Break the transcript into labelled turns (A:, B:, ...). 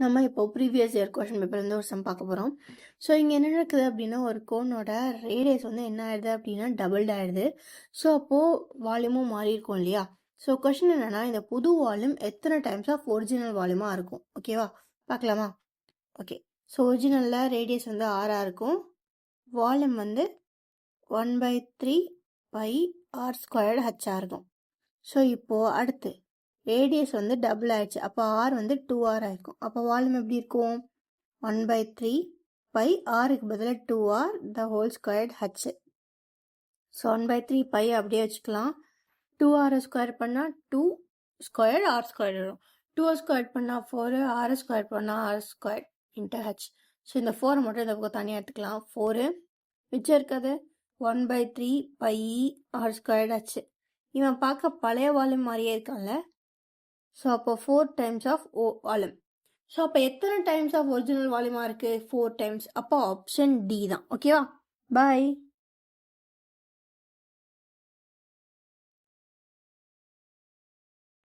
A: நம்ம இப்போ previous year question பேப்பர்லேருந்து ஒரு சம் பார்க்க போகிறோம். ஸோ இங்கே என்ன நடக்குது அப்படின்னா, ஒரு கோனோட ரேடியஸ் வந்து என்ன ஆயிடுது அப்படின்னா டபுள்ட் ஆயிடுது. ஸோ அப்போது வால்யூமும் மாறி இருக்கும் இல்லையா? ஸோ கொஷின் என்னன்னா, இந்த புது வால்யூம் எத்தனை டைம்ஸ் ஆஃப் ஒரிஜினல் வால்யூமாக இருக்கும்? ஓகேவா, பார்க்கலாமா? ஓகே, ஸோ ஒரிஜினலில் ரேடியஸ் வந்து ஆராக இருக்கும், வால்யூம் வந்து 1/3 பை ஆர் ஸ்கொயர்டு ஹச்சாக இருக்கும். ஸோ இப்போது அடுத்து ரேடியஸ் வந்து டபுள் ஆயிடுச்சு, அப்போ ஆர் வந்து 2r ஆயிருக்கும். அப்போ வால்யூம் எப்படி இருக்கும்? 1/3 பை ஆருக்கு பதிலாக 2r the whole squared h. So 1/3 pi அப்படியே வச்சுக்கலாம். 2r ஸ்கொயர் பண்ணால் 2 ஸ்கொயர் ஆர் ஸ்கொயர் வரும். 2 ஸ்கொயர் பண்ணால் 4, ஆர் ஸ்கொயர் பண்ணால் r square into h. So இந்த 4 மட்டும் இந்த பக்கம் தனியாக எடுத்துக்கலாம். 4 மிச்சம் இருக்கிறது 1/3 பை ஆர் ஸ்கொயர்ட் ஹச். இவன் பார்க்க பழைய வால்யூம் மாதிரியே இருக்கான்ல. ஸோ அப்போ 4 டைம்ஸ் ஆஃப் வால்யூம். ஸோ அப்போ எத்தனை டைம்ஸ் ஆஃப் ஒரிஜினல் வால்யூமாக இருக்குது? 4 டைம்ஸ். அப்போ ஆப்ஷன் டி தான். ஓகேவா, பாய்.